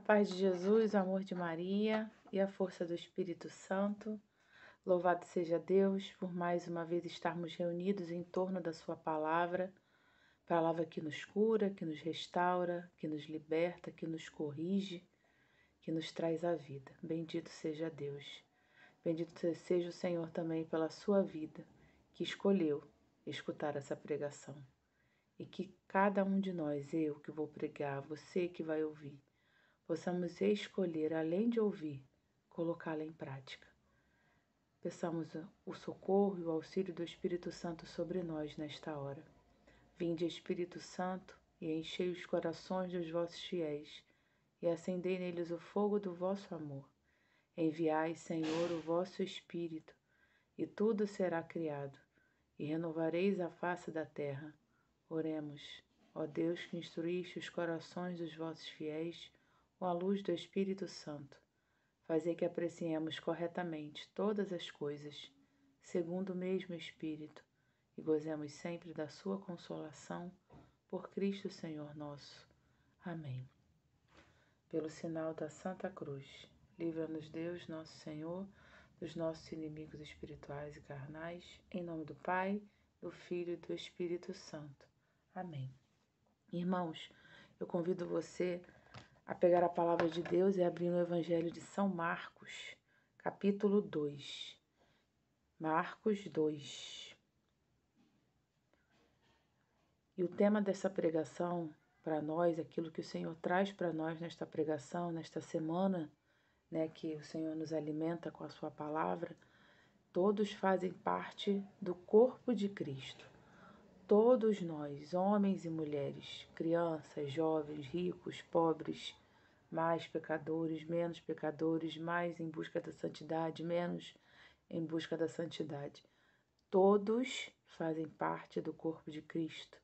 paz de Jesus, o amor de Maria e a força do Espírito Santo. Louvado seja Deus por mais uma vez estarmos reunidos em torno da sua palavra que nos cura, que nos restaura, que nos liberta, que nos corrige, que nos traz a vida. Bendito seja Deus. Bendito seja o Senhor também pela sua vida, que escolheu escutar essa pregação. E que cada um de nós, eu que vou pregar, você que vai ouvir, possamos escolher, além de ouvir, colocá-la em prática. Peçamos o socorro e o auxílio do Espírito Santo sobre nós nesta hora. Vinde, Espírito Santo, e enchei os corações dos vossos fiéis, e acendei neles o fogo do vosso amor. Enviai, Senhor, o vosso Espírito, e tudo será criado, e renovareis a face da terra. Oremos, ó Deus, que instruíste os corações dos vossos fiéis, com a luz do Espírito Santo, fazer que apreciemos corretamente todas as coisas, segundo o mesmo Espírito, e gozemos sempre da sua consolação, por Cristo Senhor nosso. Amém. Pelo sinal da Santa Cruz, livra-nos Deus, nosso Senhor, dos nossos inimigos espirituais e carnais, em nome do Pai, do Filho e do Espírito Santo. Amém. Irmãos, eu convido você a pegar a palavra de Deus e abrir no Evangelho de São Marcos, capítulo 2. Marcos 2. E o tema dessa pregação para nós, aquilo que o Senhor traz para nós nesta pregação, nesta semana, que o Senhor nos alimenta com a sua palavra, todos fazem parte do corpo de Cristo. Todos nós, homens e mulheres, crianças, jovens, ricos, pobres, mais pecadores, menos pecadores, mais em busca da santidade, menos em busca da santidade. Todos fazem parte do corpo de Cristo.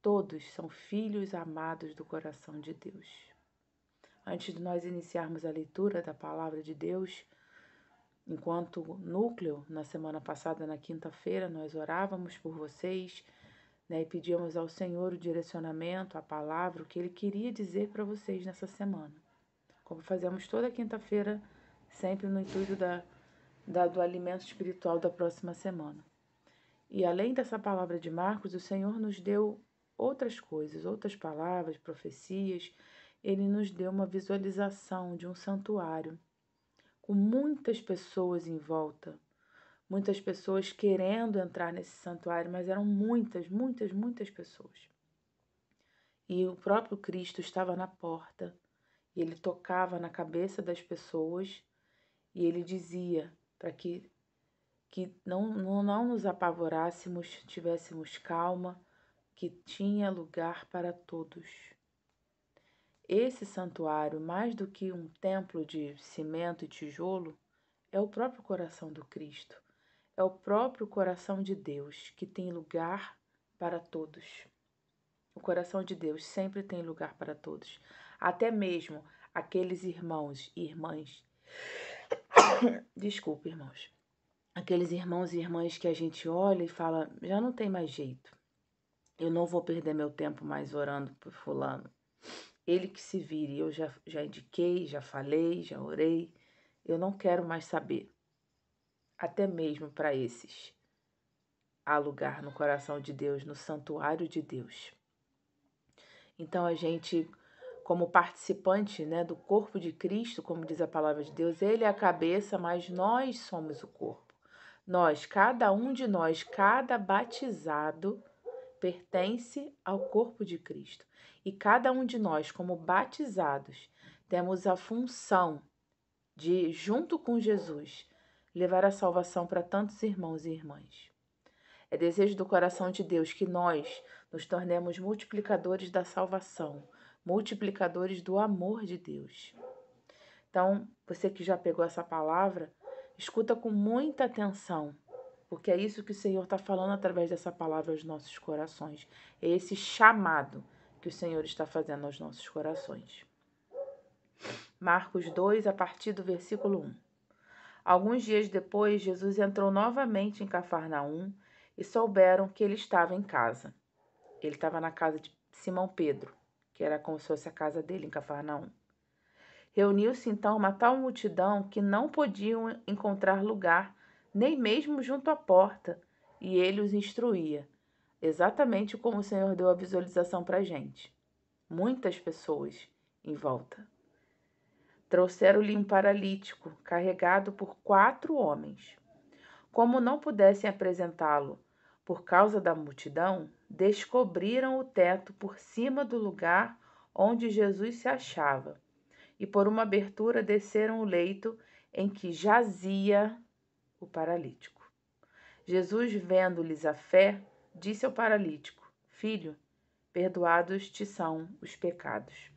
Todos são filhos amados do coração de Deus. Antes de nós iniciarmos a leitura da palavra de Deus, enquanto núcleo, na semana passada, na quinta-feira, nós orávamos por vocês, e pedíamos ao Senhor o direcionamento, a palavra, o que Ele queria dizer para vocês nessa semana. Como fazemos toda quinta-feira, sempre no intuito do alimento espiritual da próxima semana. E além dessa palavra de Marcos, o Senhor nos deu outras coisas, outras palavras, profecias. Ele nos deu uma visualização de um santuário, com muitas pessoas em volta, muitas pessoas querendo entrar nesse santuário, mas eram muitas pessoas. E o próprio Cristo estava na porta, e ele tocava na cabeça das pessoas, e ele dizia para que não nos apavorássemos, tivéssemos calma, que tinha lugar para todos. Esse santuário, mais do que um templo de cimento e tijolo, é o próprio coração do Cristo. É o próprio coração de Deus, que tem lugar para todos. O coração de Deus sempre tem lugar para todos. Até mesmo aqueles irmãos e irmãs. Desculpa, irmãos. Aqueles irmãos e irmãs que a gente olha e fala, já não tem mais jeito. Eu não vou perder meu tempo mais orando por fulano. Ele que se vire. Eu já indiquei, já falei, já orei. Eu não quero mais saber. Até mesmo para esses, há lugar no coração de Deus, no santuário de Deus. Então a gente, como participante, do corpo de Cristo, como diz a palavra de Deus, Ele é a cabeça, mas nós somos o corpo. Nós, cada um de nós, cada batizado, pertence ao corpo de Cristo. E cada um de nós, como batizados, temos a função de, junto com Jesus, levar a salvação para tantos irmãos e irmãs. É desejo do coração de Deus que nós nos tornemos multiplicadores da salvação, multiplicadores do amor de Deus. Então, você que já pegou essa palavra, escuta com muita atenção, porque é isso que o Senhor está falando através dessa palavra aos nossos corações. É esse chamado que o Senhor está fazendo aos nossos corações. Marcos 2, a partir do versículo 1. Alguns dias depois, Jesus entrou novamente em Cafarnaum e souberam que ele estava em casa. Ele estava na casa de Simão Pedro, que era como se fosse a casa dele em Cafarnaum. Reuniu-se então uma tal multidão que não podiam encontrar lugar, nem mesmo junto à porta, e ele os instruía, exatamente como o Senhor deu a visualização para a gente. Muitas pessoas em volta. Trouxeram-lhe um paralítico, carregado por 4 homens. Como não pudessem apresentá-lo por causa da multidão, descobriram o teto por cima do lugar onde Jesus se achava, e por uma abertura desceram o leito em que jazia o paralítico. Jesus, vendo-lhes a fé, disse ao paralítico: Filho, perdoados te são os pecados.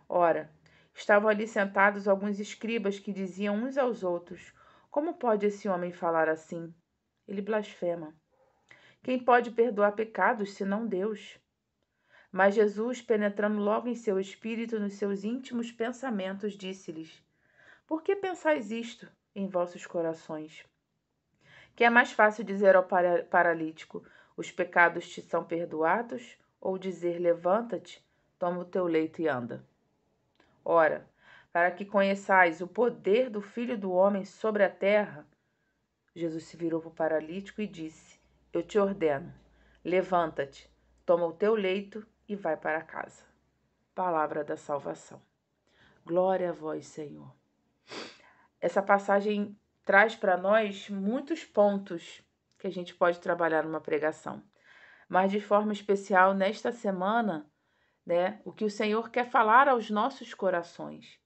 Ora, estavam ali sentados alguns escribas que diziam uns aos outros: Como pode esse homem falar assim? Ele blasfema. Quem pode perdoar pecados senão Deus? Mas Jesus, penetrando logo em seu espírito, nos seus íntimos pensamentos, disse-lhes: Por que pensais isto em vossos corações? Que é mais fácil dizer ao paralítico: Os pecados te são perdoados? Ou dizer: Levanta-te, toma o teu leito e anda? Ora, para que conheçais o poder do Filho do Homem sobre a terra, Jesus se virou para o paralítico e disse: Eu te ordeno, levanta-te, toma o teu leito e vai para casa. Palavra da salvação. Glória a vós, Senhor. Essa passagem traz para nós muitos pontos que a gente pode trabalhar numa pregação. Mas de forma especial, nesta semana, o que o Senhor quer falar aos nossos corações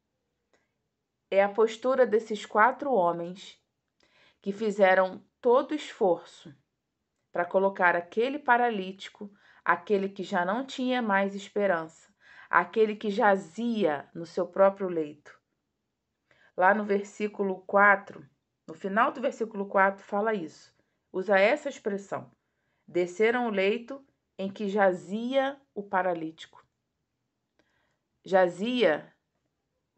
é a postura desses 4 homens que fizeram todo o esforço para colocar aquele paralítico, aquele que já não tinha mais esperança, aquele que jazia no seu próprio leito. Lá no versículo 4, no final do versículo 4, fala isso. Usa essa expressão. Desceram o leito em que jazia o paralítico. Jazia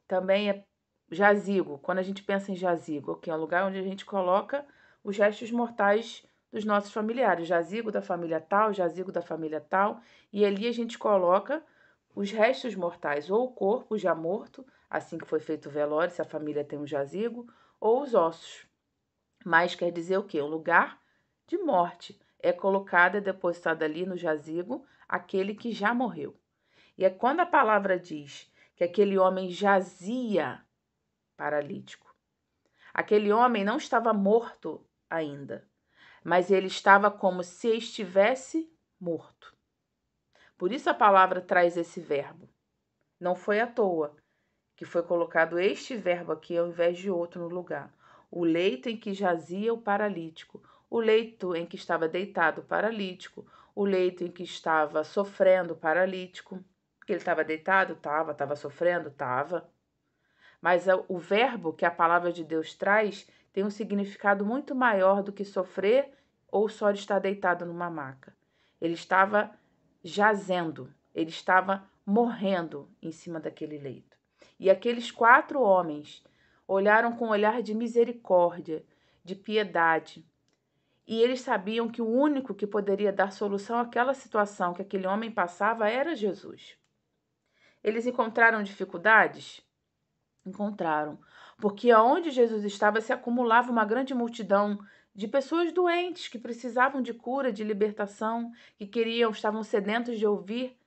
também é jazigo. Quando a gente pensa em jazigo, que é um lugar onde a gente coloca os restos mortais dos nossos familiares. Jazigo da família tal, jazigo da família tal. E ali a gente coloca os restos mortais, ou o corpo já morto, assim que foi feito o velório, se a família tem um jazigo, ou os ossos. Mas quer dizer o quê? Um lugar de morte. É colocado, é depositado ali no jazigo aquele que já morreu. E é quando a palavra diz que aquele homem jazia paralítico. Aquele homem não estava morto ainda, mas ele estava como se estivesse morto. Por isso a palavra traz esse verbo. Não foi à toa que foi colocado este verbo aqui ao invés de outro no lugar. O leito em que jazia o paralítico, o leito em que estava deitado o paralítico, o leito em que estava sofrendo o paralítico. Porque ele estava deitado? Estava sofrendo? Estava. Mas o verbo que a palavra de Deus traz tem um significado muito maior do que sofrer ou só estar deitado numa maca. Ele estava jazendo, ele estava morrendo em cima daquele leito. E aqueles 4 homens olharam com um olhar de misericórdia, de piedade. E eles sabiam que o único que poderia dar solução àquela situação que aquele homem passava era Jesus. Eles encontraram dificuldades? Encontraram, porque aonde Jesus estava se acumulava uma grande multidão de pessoas doentes que precisavam de cura, de libertação, que estavam sedentos de ouvir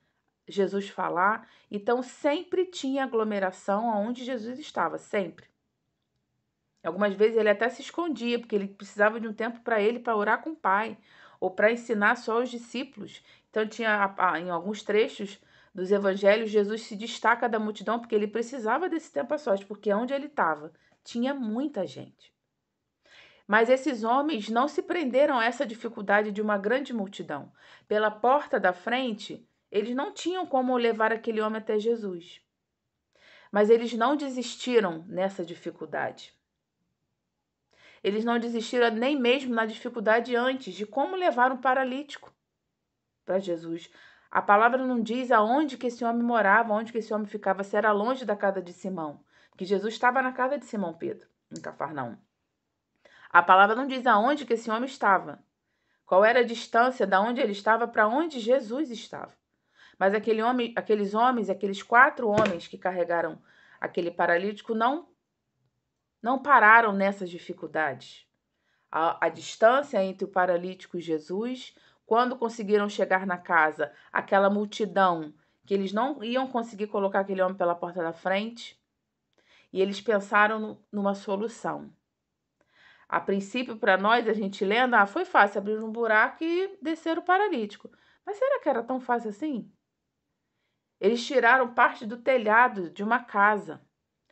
Jesus falar. Então sempre tinha aglomeração aonde Jesus estava, sempre. Algumas vezes ele até se escondia, porque ele precisava de um tempo para ele, para orar com o Pai, ou para ensinar só os discípulos. Então tinha em alguns trechos dos evangelhos, Jesus se destaca da multidão porque ele precisava desse tempo a sós, porque onde ele estava tinha muita gente. Mas esses homens não se prenderam a essa dificuldade de uma grande multidão. Pela porta da frente, eles não tinham como levar aquele homem até Jesus. Mas eles não desistiram nessa dificuldade. Eles não desistiram nem mesmo na dificuldade antes de como levar um paralítico para Jesus. A palavra não diz aonde que esse homem morava, onde que esse homem ficava, se era longe da casa de Simão, porque Jesus estava na casa de Simão Pedro, em Cafarnaum. A palavra não diz aonde que esse homem estava, qual era a distância da onde ele estava para onde Jesus estava. Mas aqueles homens, aqueles 4 homens que carregaram aquele paralítico não pararam nessas dificuldades. A distância entre o paralítico e Jesus, quando conseguiram chegar na casa, aquela multidão, que eles não iam conseguir colocar aquele homem pela porta da frente, e eles pensaram numa solução. A princípio, para nós, a gente lendo, foi fácil abrir um buraco e descer o paralítico. Mas será que era tão fácil assim? Eles tiraram parte do telhado de uma casa.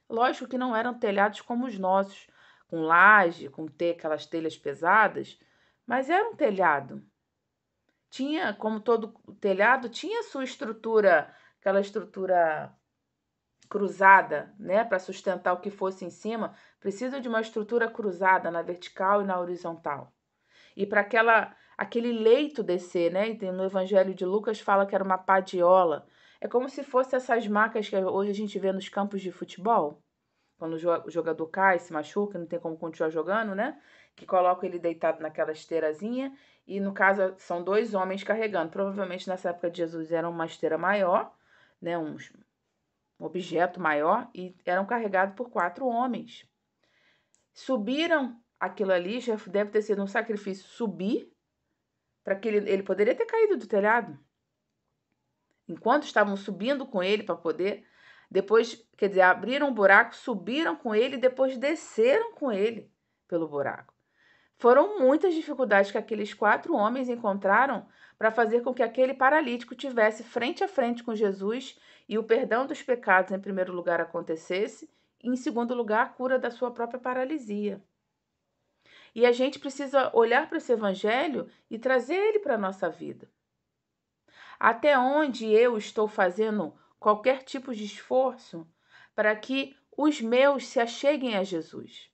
Lógico que não eram telhados como os nossos, com laje, com aquelas telhas pesadas, mas era um telhado. Tinha, como todo telhado, tinha sua estrutura, aquela estrutura cruzada, né, para sustentar o que fosse em cima, precisa de uma estrutura cruzada na vertical e na horizontal. E para aquele leito descer, né, no Evangelho de Lucas fala que era uma padiola. É como se fosse essas macas que hoje a gente vê nos campos de futebol, quando o jogador cai, se machuca, não tem como continuar jogando, né? Que colocam ele deitado naquela esteirazinha, e no caso são 2 homens carregando. Provavelmente nessa época de Jesus era uma esteira maior, né? Um objeto maior, e eram carregados por 4 homens. Subiram aquilo ali, já deve ter sido um sacrifício subir, para que ele poderia ter caído do telhado. Enquanto estavam subindo com ele para poder, depois, quer dizer, abriram um buraco, subiram com ele e depois desceram com ele pelo buraco. Foram muitas dificuldades que aqueles 4 homens encontraram para fazer com que aquele paralítico tivesse frente a frente com Jesus e o perdão dos pecados, em primeiro lugar, acontecesse, e em segundo lugar, a cura da sua própria paralisia. E a gente precisa olhar para esse evangelho e trazer ele para a nossa vida. Até onde eu estou fazendo qualquer tipo de esforço para que os meus se acheguem a Jesus?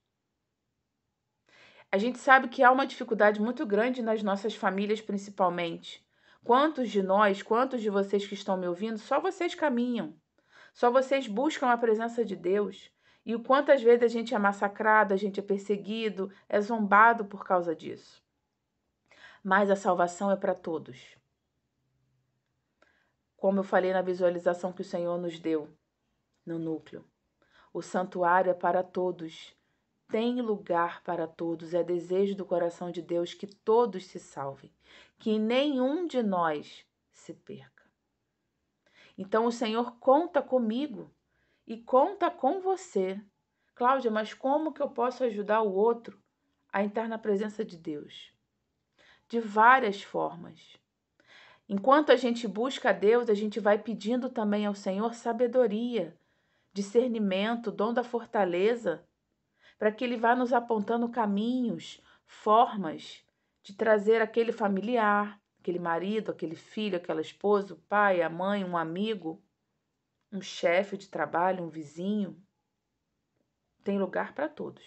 A gente sabe que há uma dificuldade muito grande nas nossas famílias, principalmente. Quantos de nós, quantos de vocês que estão me ouvindo, só vocês caminham, só vocês buscam a presença de Deus. E o quantas vezes a gente é massacrado, a gente é perseguido, é zombado por causa disso. Mas a salvação é para todos. Como eu falei na visualização que o Senhor nos deu no núcleo. O santuário é para todos. Tem lugar para todos. É desejo do coração de Deus que todos se salvem. Que nenhum de nós se perca. Então o Senhor conta comigo e conta com você. Cláudia, mas como que eu posso ajudar o outro a entrar na presença de Deus? De várias formas. Enquanto a gente busca a Deus, a gente vai pedindo também ao Senhor sabedoria, discernimento, dom da fortaleza, para que Ele vá nos apontando caminhos, formas de trazer aquele familiar, aquele marido, aquele filho, aquela esposa, o pai, a mãe, um amigo, um chefe de trabalho, um vizinho. Tem lugar para todos.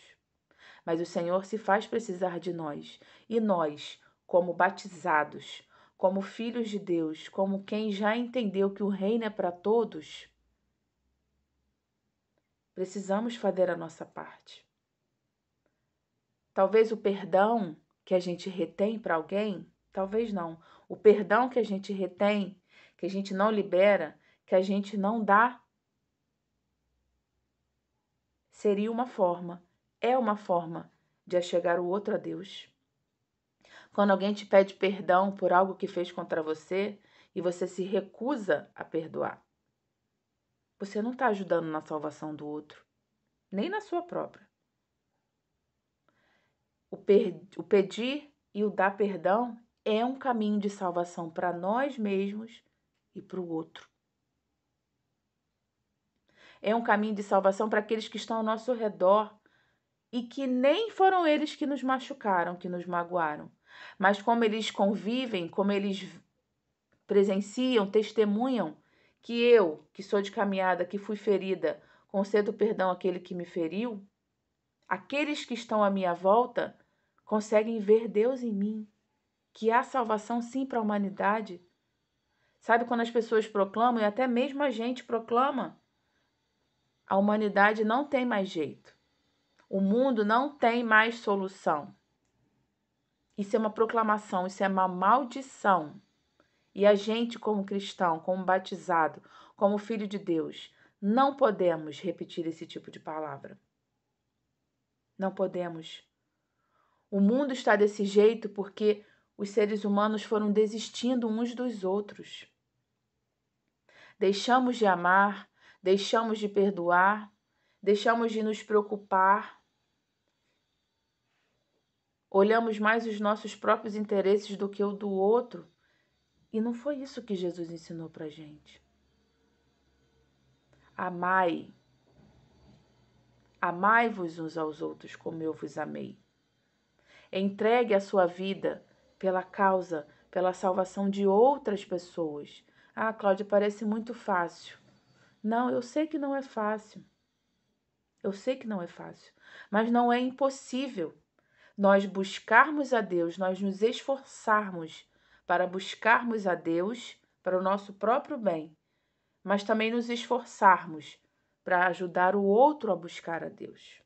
Mas o Senhor se faz precisar de nós. E nós, como batizados, como filhos de Deus, como quem já entendeu que o reino é para todos, precisamos fazer a nossa parte. Talvez o perdão que a gente retém para alguém, talvez não. O perdão que a gente retém, que a gente não libera, que a gente não dá, seria uma forma, é uma forma de achegar o outro a Deus. Quando alguém te pede perdão por algo que fez contra você e você se recusa a perdoar, você não está ajudando na salvação do outro, nem na sua própria. O pedir e o dar perdão é um caminho de salvação para nós mesmos e para o outro. É um caminho de salvação para aqueles que estão ao nosso redor e que nem foram eles que nos machucaram, que nos magoaram. Mas como eles convivem, como eles presenciam, testemunham que eu, que sou de caminhada, que fui ferida, concedo perdão àquele que me feriu, aqueles que estão à minha volta conseguem ver Deus em mim, que há salvação sim para a humanidade. Sabe quando as pessoas proclamam, e até mesmo a gente proclama, a humanidade não tem mais jeito. O mundo não tem mais solução. Isso é uma proclamação, isso é uma maldição. E a gente, como cristão, como batizado, como filho de Deus, Não podemos repetir esse tipo de palavra. Não podemos. O mundo está desse jeito porque os seres humanos foram desistindo uns dos outros. Deixamos de amar, deixamos de perdoar, deixamos de nos preocupar. Olhamos mais os nossos próprios interesses do que o do outro. E não foi isso que Jesus ensinou pra gente. Amai. Amai-vos uns aos outros como eu vos amei. Entregue a sua vida pela causa, pela salvação de outras pessoas. Ah, Cláudia, parece muito fácil. Não, eu sei que não é fácil. Eu sei que não é fácil. Mas não é impossível. Nós buscarmos a Deus, nós nos esforçarmos para buscarmos a Deus para o nosso próprio bem, mas também nos esforçarmos para ajudar o outro a buscar a Deus,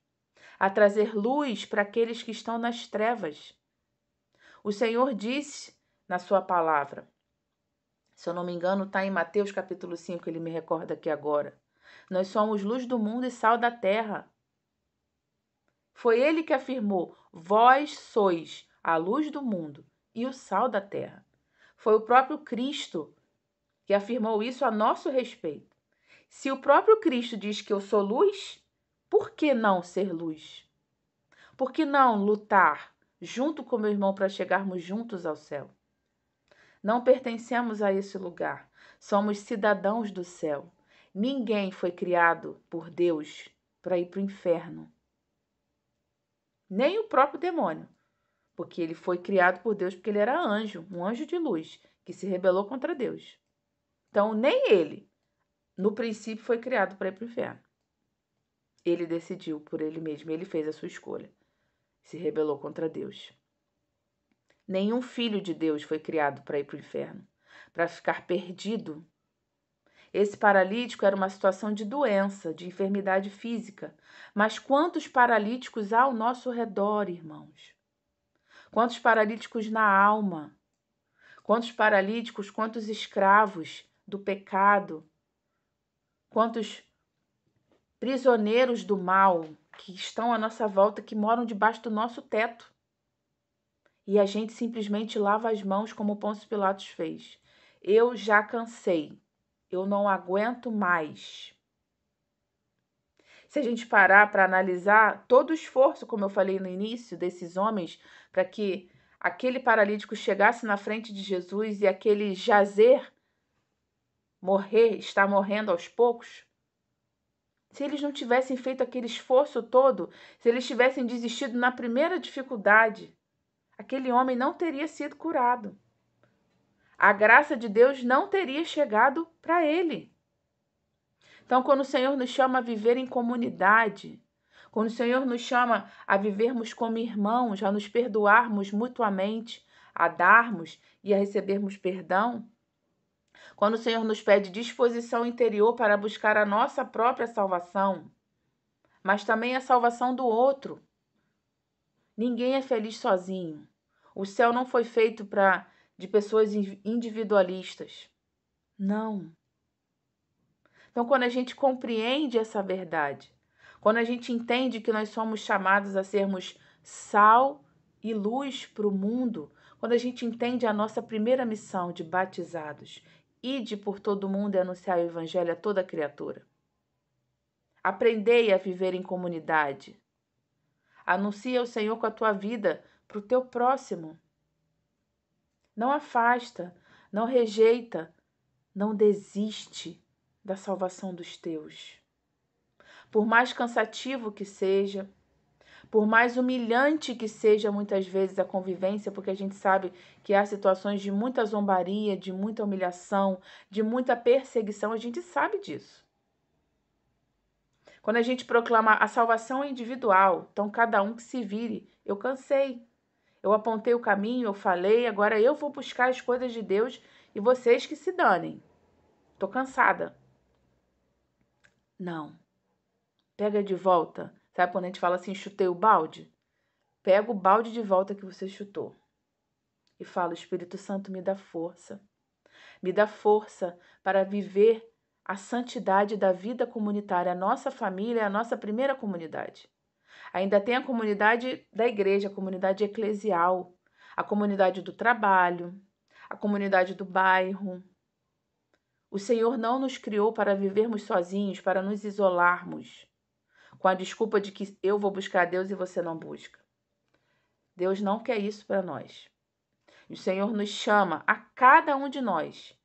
a trazer luz para aqueles que estão nas trevas. O Senhor disse na sua palavra, se eu não me engano, está em Mateus capítulo 5, ele me recorda aqui agora. Nós somos luz do mundo e sal da terra. Foi ele que afirmou, vós sois a luz do mundo e o sal da terra. Foi o próprio Cristo que afirmou isso a nosso respeito. Se o próprio Cristo diz que eu sou luz, por que não ser luz? Por que não lutar junto com meu irmão para chegarmos juntos ao céu? Não pertencemos a esse lugar. Somos cidadãos do céu. Ninguém foi criado por Deus para ir para o inferno. Nem o próprio demônio. Porque ele foi criado por Deus porque ele era anjo, um anjo de luz, que se rebelou contra Deus. Então, nem ele, no princípio, foi criado para ir para o inferno. Ele decidiu por ele mesmo, ele fez a sua escolha. Se rebelou contra Deus. Nenhum filho de Deus foi criado para ir para o inferno, para ficar perdido. Esse paralítico era uma situação de doença, de enfermidade física. Mas quantos paralíticos há ao nosso redor, irmãos? Quantos paralíticos na alma? Quantos paralíticos, quantos escravos do pecado? Quantos prisioneiros do mal que estão à nossa volta, que moram debaixo do nosso teto? E a gente simplesmente lava as mãos como Pôncio Pilatos fez. Eu já cansei. Eu não aguento mais. Se a gente parar para analisar todo o esforço, como eu falei no início, desses homens, para que aquele paralítico chegasse na frente de Jesus e aquele jazer, está morrendo aos poucos, se eles não tivessem feito aquele esforço todo, se eles tivessem desistido na primeira dificuldade, aquele homem não teria sido curado. A graça de Deus não teria chegado para ele. Então, quando o Senhor nos chama a viver em comunidade, quando o Senhor nos chama a vivermos como irmãos, a nos perdoarmos mutuamente, a darmos e a recebermos perdão, quando o Senhor nos pede disposição interior para buscar a nossa própria salvação, mas também a salvação do outro. Ninguém é feliz sozinho. O céu não foi feito de pessoas individualistas. Não. Então, quando a gente compreende essa verdade, quando a gente entende que nós somos chamados a sermos sal e luz para o mundo, quando a gente entende a nossa primeira missão de batizados, ide por todo o mundo e anunciar o evangelho a toda criatura. Aprendei a viver em comunidade. Anuncia o Senhor com a tua vida para o teu próximo. Não afasta, não rejeita, não desiste da salvação dos teus. Por mais cansativo que seja, por mais humilhante que seja muitas vezes a convivência, porque a gente sabe que há situações de muita zombaria, de muita humilhação, de muita perseguição, a gente sabe disso. Quando a gente proclama a salvação é individual, então cada um que se vire. Eu cansei, eu apontei o caminho, eu falei, agora eu vou buscar as coisas de Deus e vocês que se danem. Tô cansada. Não. Pega de volta. Sabe quando a gente fala assim, chutei o balde? Pega o balde de volta que você chutou. E fala, Espírito Santo, me dá força. Me dá força para viver a santidade da vida comunitária. A nossa família é a nossa primeira comunidade. Ainda tem a comunidade da igreja, a comunidade eclesial, a comunidade do trabalho, a comunidade do bairro. O Senhor não nos criou para vivermos sozinhos, para nos isolarmos, com a desculpa de que eu vou buscar Deus e você não busca. Deus não quer isso para nós. O Senhor nos chama, a cada um de nós.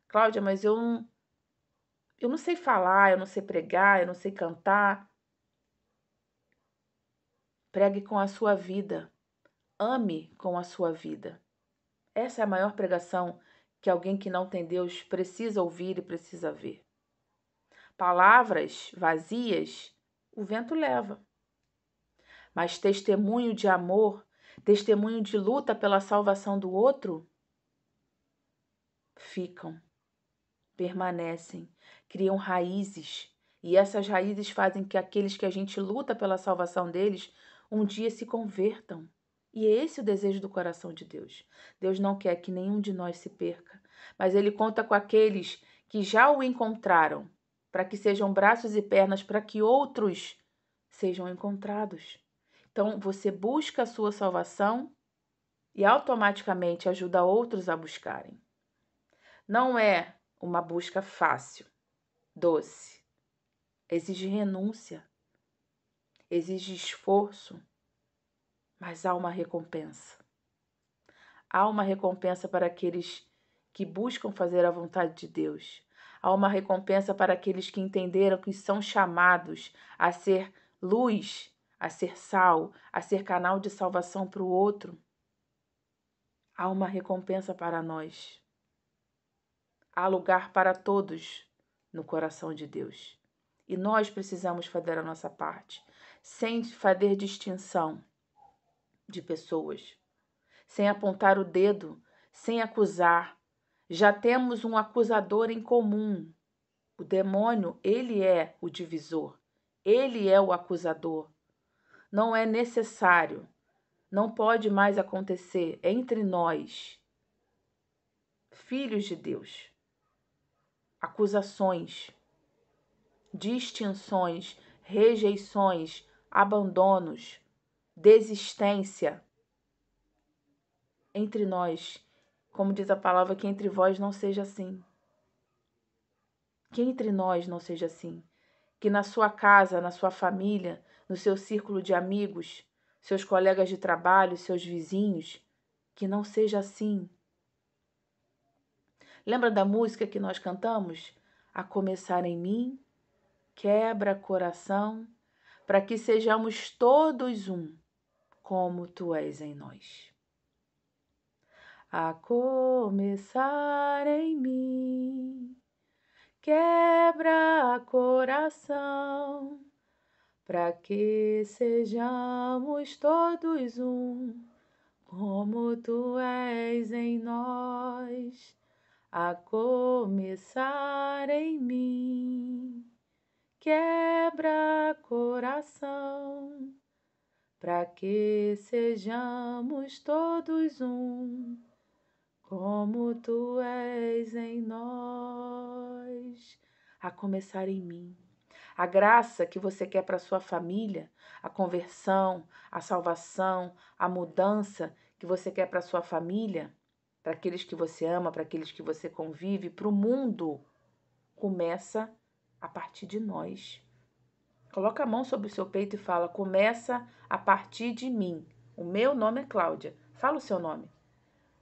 Cláudia, mas eu não sei falar, eu não sei pregar, eu não sei cantar. Pregue com a sua vida. Ame com a sua vida. Essa é a maior pregação que alguém que não tem Deus precisa ouvir e precisa ver. Palavras vazias, o vento leva. Mas testemunho de amor, testemunho de luta pela salvação do outro, ficam, permanecem, criam raízes. E essas raízes fazem que aqueles que a gente luta pela salvação deles, um dia se convertam. E é esse o desejo do coração de Deus. Deus não quer que nenhum de nós se perca, mas Ele conta com aqueles que já o encontraram, para que sejam braços e pernas para que outros sejam encontrados. Então, você busca a sua salvação e automaticamente ajuda outros a buscarem. Não é uma busca fácil, doce. Exige renúncia, exige esforço, mas há uma recompensa. Há uma recompensa para aqueles que buscam fazer a vontade de Deus. Há uma recompensa para aqueles que entenderam que são chamados a ser luz, a ser sal, a ser canal de salvação para o outro. Há uma recompensa para nós. Há lugar para todos no coração de Deus. E nós precisamos fazer a nossa parte, sem fazer distinção de pessoas, sem apontar o dedo, sem acusar. Já temos um acusador em comum. O demônio, ele é o divisor, ele é o acusador. Não é necessário, não pode mais acontecer entre nós, filhos de Deus, acusações, distinções, rejeições, abandonos, desistência entre nós. Como diz a palavra, que entre vós não seja assim. Que entre nós não seja assim. Que na sua casa, na sua família, no seu círculo de amigos, seus colegas de trabalho, seus vizinhos, que não seja assim. Lembra da música que nós cantamos? A começar em mim, quebra coração, para que sejamos todos um, como tu és em nós. A começar em mim, quebra coração, para que sejamos todos um, como tu és em nós. A começar em mim, quebra coração, para que sejamos todos um, como tu és em nós. A começar em mim. A graça que você quer para sua família, a conversão, a salvação, a mudança que você quer para sua família, para aqueles que você ama, para aqueles que você convive, para o mundo, começa a partir de nós. Coloca a mão sobre o seu peito e fala: começa a partir de mim. O meu nome é Cláudia. Fala o seu nome.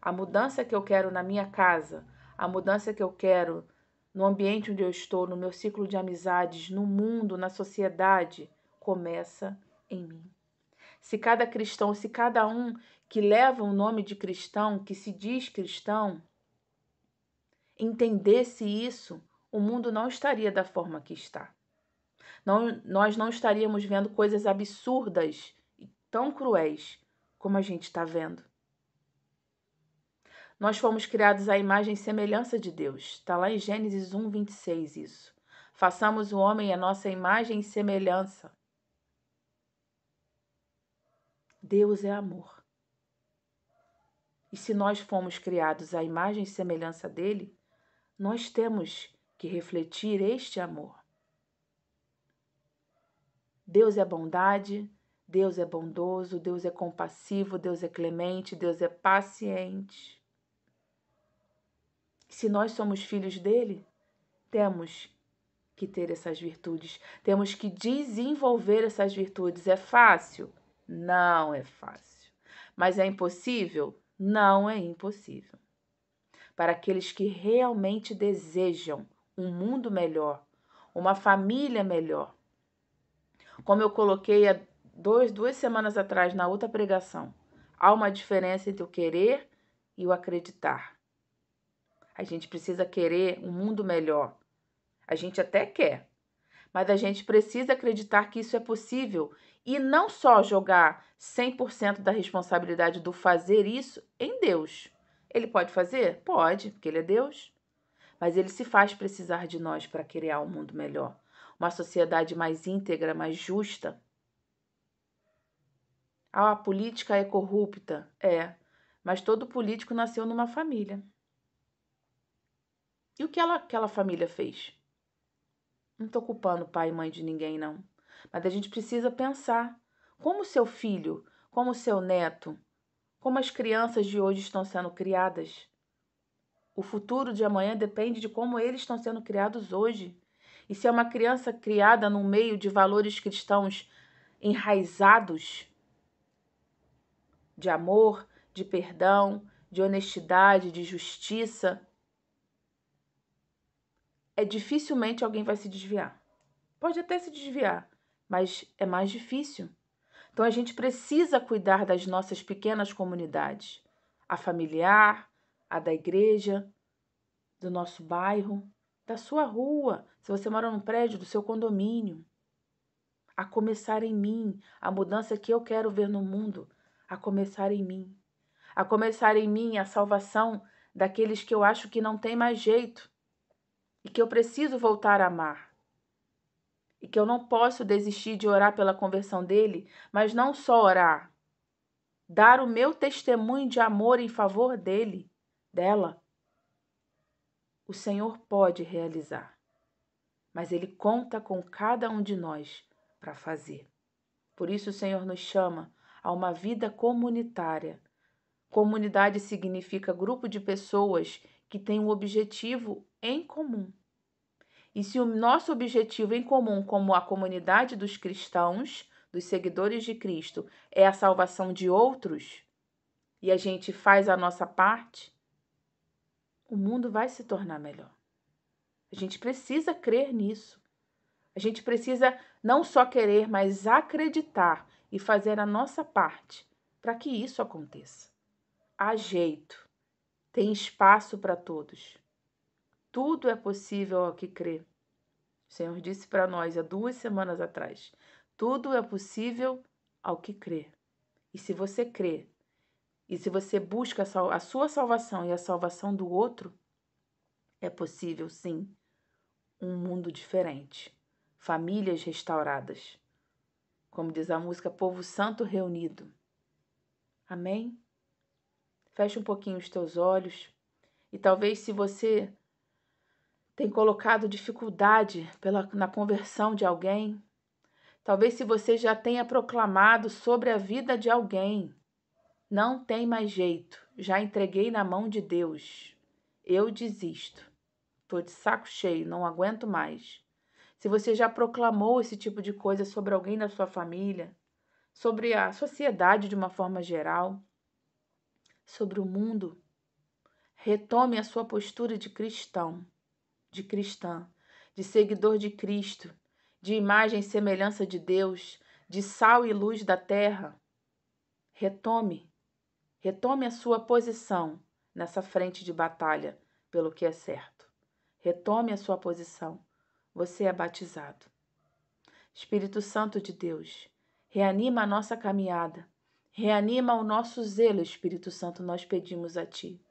A mudança que eu quero na minha casa, a mudança que eu quero no ambiente onde eu estou, no meu ciclo de amizades, no mundo, na sociedade, começa em mim. Se cada cristão, se cada um que leva o nome de cristão, que se diz cristão, entendesse isso, o mundo não estaria da forma que está. Nós não estaríamos vendo coisas absurdas e tão cruéis como a gente está vendo. Nós fomos criados à imagem e semelhança de Deus. Está lá em Gênesis 1, 26 isso. Façamos o homem à nossa imagem e semelhança. Deus é amor. E se nós fomos criados à imagem e semelhança dele, nós temos que refletir este amor. Deus é bondade, Deus é bondoso, Deus é compassivo, Deus é clemente, Deus é paciente. Se nós somos filhos dele, temos que ter essas virtudes, temos que desenvolver essas virtudes. É fácil? Não é fácil. Mas é impossível? Não é impossível. Para aqueles que realmente desejam um mundo melhor, uma família melhor. Como eu coloquei há duas semanas atrás na outra pregação, há uma diferença entre o querer e o acreditar. A gente precisa querer um mundo melhor. A gente até quer, mas a gente precisa acreditar que isso é possível e não só jogar 100% da responsabilidade do fazer isso em Deus. Ele pode fazer? Pode, porque ele é Deus. Mas ele se faz precisar de nós para criar um mundo melhor, uma sociedade mais íntegra, mais justa. Ah, a política é corrupta. É, mas todo político nasceu numa família. E o que aquela família fez? Não estou culpando pai e mãe de ninguém, não. Mas a gente precisa pensar como o seu filho, como o seu neto, como as crianças de hoje estão sendo criadas. O futuro de amanhã depende de como eles estão sendo criados hoje. E se é uma criança criada num meio de valores cristãos enraizados, de amor, de perdão, de honestidade, de justiça, dificilmente alguém vai se desviar. Pode até se desviar, mas é mais difícil. Então a gente precisa cuidar das nossas pequenas comunidades, a familiar, a da igreja, do nosso bairro, da sua rua, se você mora num prédio, do seu condomínio. A começar em mim, a mudança que eu quero ver no mundo, a começar em mim. A começar em mim a salvação daqueles que eu acho que não tem mais jeito e que eu preciso voltar a amar. E que eu não posso desistir de orar pela conversão dele, mas não só orar, dar o meu testemunho de amor em favor dele, dela. O Senhor pode realizar, mas ele conta com cada um de nós para fazer. Por isso o Senhor nos chama a uma vida comunitária. Comunidade significa grupo de pessoas que têm um objetivo em comum. E se o nosso objetivo em comum, como a comunidade dos cristãos, dos seguidores de Cristo, é a salvação de outros, e a gente faz a nossa parte, o mundo vai se tornar melhor. A gente precisa crer nisso. A gente precisa não só querer, mas acreditar e fazer a nossa parte para que isso aconteça. Há jeito, tem espaço para todos. Tudo é possível ao que crê. O Senhor disse para nós há 2 semanas atrás: tudo é possível ao que crê. E se você crê, e se você busca a sua salvação e a salvação do outro, é possível sim um mundo diferente, famílias restauradas. Como diz a música, povo santo reunido. Amém? Feche um pouquinho os teus olhos e talvez se você tem colocado dificuldade na conversão de alguém, talvez se você já tenha proclamado sobre a vida de alguém, não tem mais jeito, já entreguei na mão de Deus, eu desisto, estou de saco cheio, não aguento mais. Se você já proclamou esse tipo de coisa sobre alguém da sua família, sobre a sociedade de uma forma geral, sobre o mundo, retome a sua postura de cristão, de cristã, de seguidor de Cristo, de imagem e semelhança de Deus, de sal e luz da terra. Retome a sua posição nessa frente de batalha pelo que é certo. Retome a sua posição. Você é batizado. Espírito Santo de Deus, reanima a nossa caminhada. Reanima o nosso zelo, Espírito Santo, nós pedimos a Ti.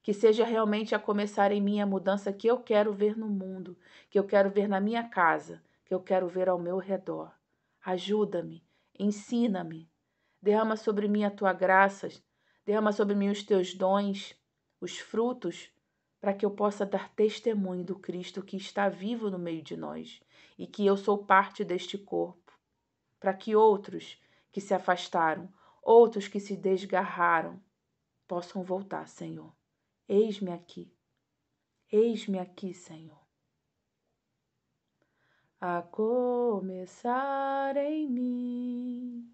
Que seja realmente a começar em mim a mudança que eu quero ver no mundo, que eu quero ver na minha casa, que eu quero ver ao meu redor. Ajuda-me, ensina-me, derrama sobre mim a Tua graça, derrama sobre mim os Teus dons, os frutos, para que eu possa dar testemunho do Cristo que está vivo no meio de nós e que eu sou parte deste corpo, para que outros que se afastaram, outros que se desgarraram, possam voltar, Senhor. Eis-me aqui, Senhor. A começar em mim,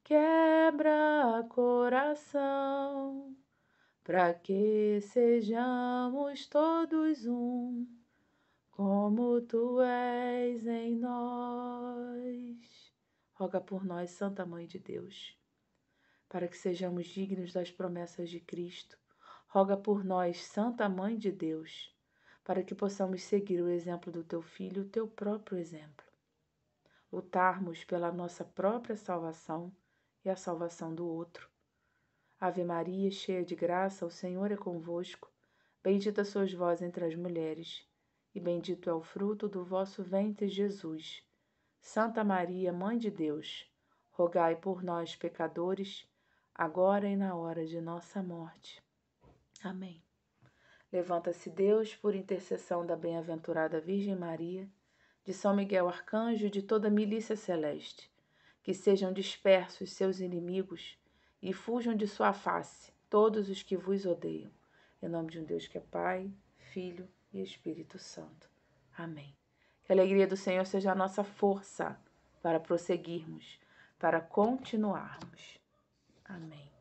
quebra coração, para que sejamos todos um, como tu és em nós. Roga por nós, Santa Mãe de Deus, para que sejamos dignos das promessas de Cristo. Roga por nós, Santa Mãe de Deus, para que possamos seguir o exemplo do teu Filho, o teu próprio exemplo. Lutarmos pela nossa própria salvação e a salvação do outro. Ave Maria, cheia de graça, o Senhor é convosco. Bendita sois vós entre as mulheres, e bendito é o fruto do vosso ventre, Jesus. Santa Maria, Mãe de Deus, rogai por nós, pecadores, agora e na hora de nossa morte. Amém. Levanta-se Deus, por intercessão da bem-aventurada Virgem Maria, de São Miguel Arcanjo e de toda a milícia celeste, que sejam dispersos seus inimigos e fujam de sua face todos os que vos odeiam. Em nome de um Deus que é Pai, Filho e Espírito Santo. Amém. Que a alegria do Senhor seja a nossa força para prosseguirmos, para continuarmos. Amém.